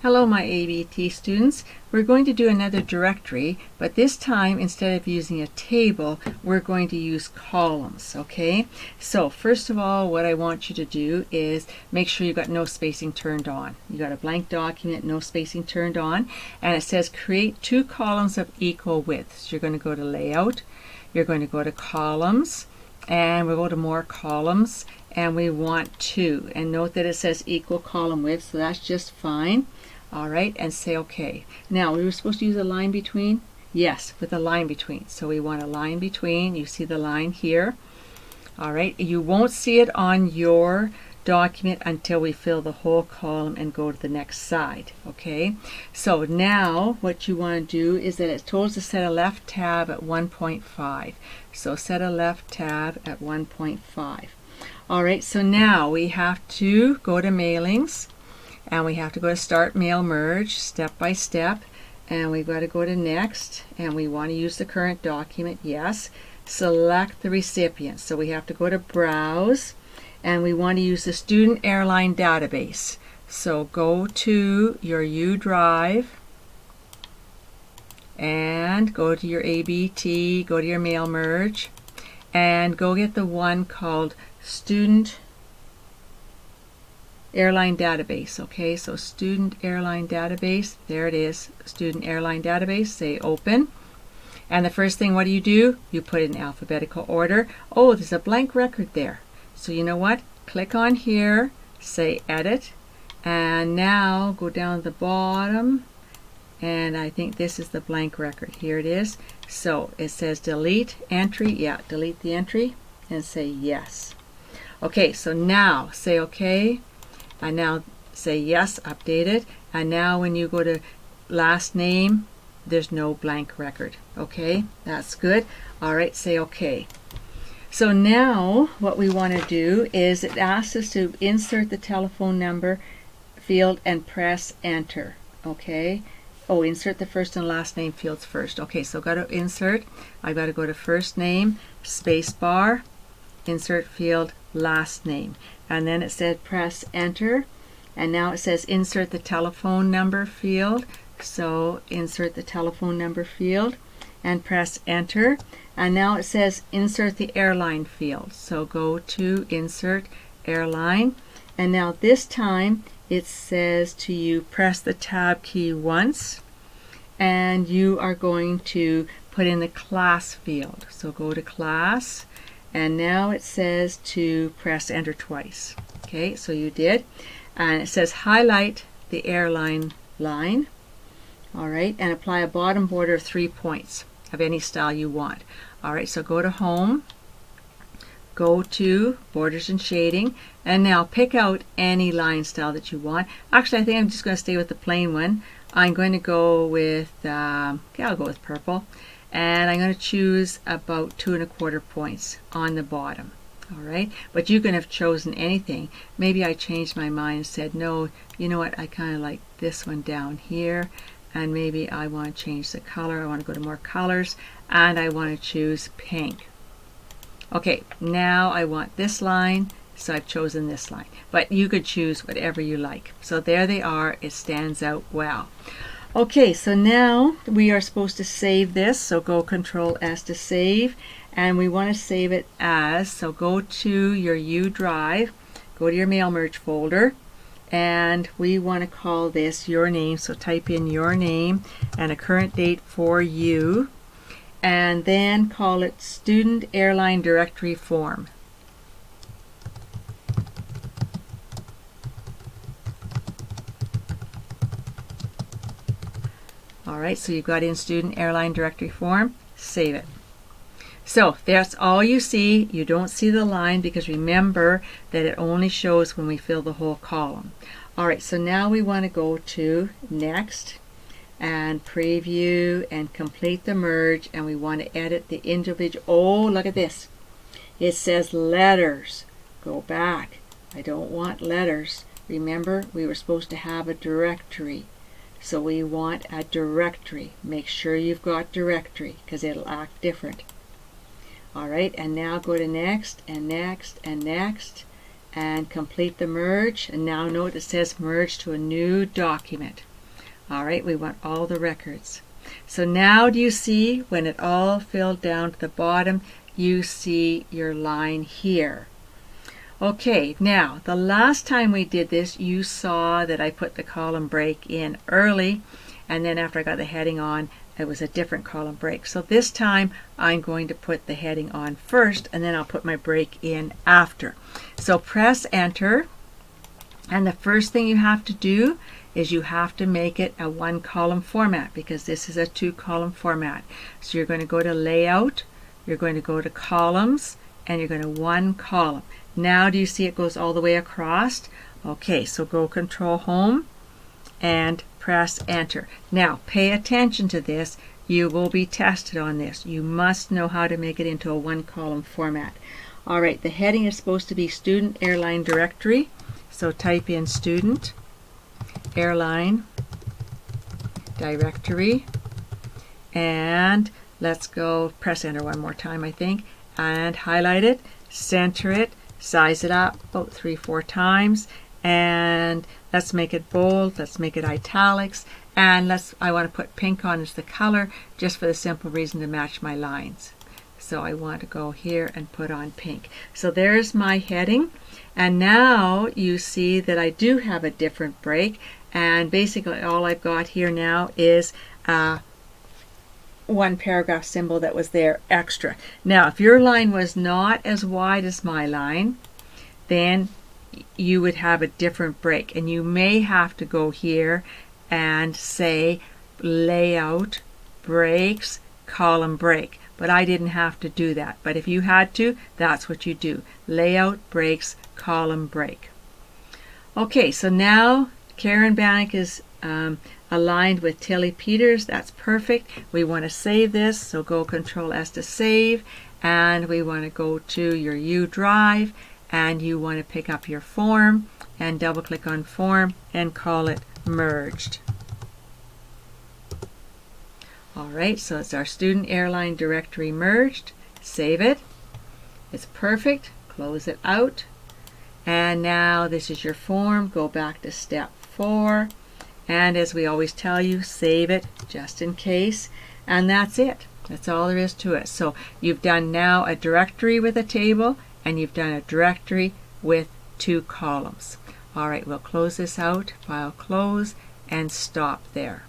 Hello my ABT students. We're going to do another directory, but this time instead of using a table, we're going to use columns, okay? So first of all, what I want you to do is make sure you've got no spacing turned on. You got a blank document, no spacing turned on, and it says create two columns of equal width. So you're going to go to layout, you're going to go to columns, and we'll go to more columns, and we want two. And note that it says equal column width, so that's just fine. All right, and say OK. Now, we were supposed to use a line between? Yes, with a line between. So we want a line between. You see the line here. All right, you won't see it on your document until we fill the whole column and go to the next side. Okay, so now what you want to do is that it told us to set a left tab at 1.5. So set a left tab at 1.5. All right, so now we have to go to mailings. And we have to go to start mail merge step by step, and we've got to go to next, and we want to use the current document. Yes, select the recipient, so we have to go to browse, and we want to use the student airline database. So go to your U drive and go to your ABT, go to your mail merge, and go get the one called student airline database. Okay, so student airline database, there it is, student airline database. Say open, and the first thing, what do? You put it in alphabetical order. Oh, there's a blank record there, so you know what, click on here, say edit, and now go down to the bottom, and I think this is the blank record. Here it is. So it says delete entry. Yeah, delete the entry and say yes. Okay, so now say okay, and now say yes, update it, and now when you go to last name, there's no blank record. Okay, that's good. All right, say okay. So now what we want to do is it asks us to insert the telephone number field and press enter. Okay, oh, insert the first and last name fields first. Okay, so got to insert, I got to go to first name, space bar, insert field, last name, and then it said press enter, and now it says insert the telephone number field. So insert the telephone number field and press enter, and now it says insert the airline field. So go to insert airline, and now this time it says to you press the tab key once, and you are going to put in the class field. So go to class, and now it says to press enter twice. Okay, so you did, and it says highlight the airline line. All right, and apply a bottom border of 3 points of any style you want. All right, so go to home, go to borders and shading, and now pick out any line style that you want. Actually, I think I'm just going to stay with the plain one. I'm going to go with okay, I'll go with purple, and I'm going to choose about 2 1/4 points on the bottom. All right, but you can have chosen anything. Maybe I changed my mind and said, no, you know what, I kind of like this one down here, and maybe I want to change the color. I want to go to more colors, and I want to choose pink. Okay, now I want this line, so I've chosen this line, but you could choose whatever you like. So there they are. It stands out well. Okay, so now we are supposed to save this, so go Control S to save, and we want to save it as, so go to your U drive, go to your mail merge folder, and we want to call this your name, so type in your name and a current date for you, and then call it student airline directory form. Alright, so you've got in student airline directory form, save it. So that's all you see. You don't see the line because remember that it only shows when we fill the whole column. Alright, so now we want to go to next and preview and complete the merge, and we want to edit the individual. Oh, look at this. It says letters. Go back. I don't want letters. Remember, we were supposed to have a directory. So we want a directory. Make sure you've got directory because it'll act different. All right, and now go to next and next and next and complete the merge. And now note it says merge to a new document. All right, we want all the records. So now do you see when it all filled down to the bottom, you see your line here. Okay, now the last time we did this, you saw that I put the column break in early, and then after I got the heading on, it was a different column break. So this time I'm going to put the heading on first, and then I'll put my break in after. So press enter, and the first thing you have to do is you have to make it a one column format, because this is a two column format. So you're going to go to layout, you're going to go to columns, and you're going to one column. Now do you see it goes all the way across? Okay, so go Control Home and press enter. Now pay attention to this. You will be tested on this. You must know how to make it into a one column format. Alright, the heading is supposed to be Student Airline Directory. So type in Student Airline Directory, and let's go press enter one more time, I think, and highlight it, center it, size it up about 3-4 times, and let's make it bold, let's make it italics, and I want to put pink on as the color, just for the simple reason to match my lines. So I want to go here and put on pink. So there's my heading, and now you see that I do have a different break, and basically all I've got here now is one paragraph symbol that was there extra. Now if your line was not as wide as my line, then you would have a different break, and you may have to go here and say layout breaks column break, but I didn't have to do that. But if you had to, that's what you do, layout breaks column break. Okay, so now Karen Bannock is aligned with Tilly Peters. That's perfect. We want to save this, so go Control S to save, and we want to go to your U drive, and you want to pick up your form and double click on form and call it merged. Alright, so it's our Student Airline Directory merged. Save it. It's perfect. Close it out. And now this is your form. Go back to step 4. And as we always tell you, save it just in case. And that's it. That's all there is to it. So you've done now a directory with a table, and you've done a directory with 2 columns. Alright, we'll close this out. File close and stop there.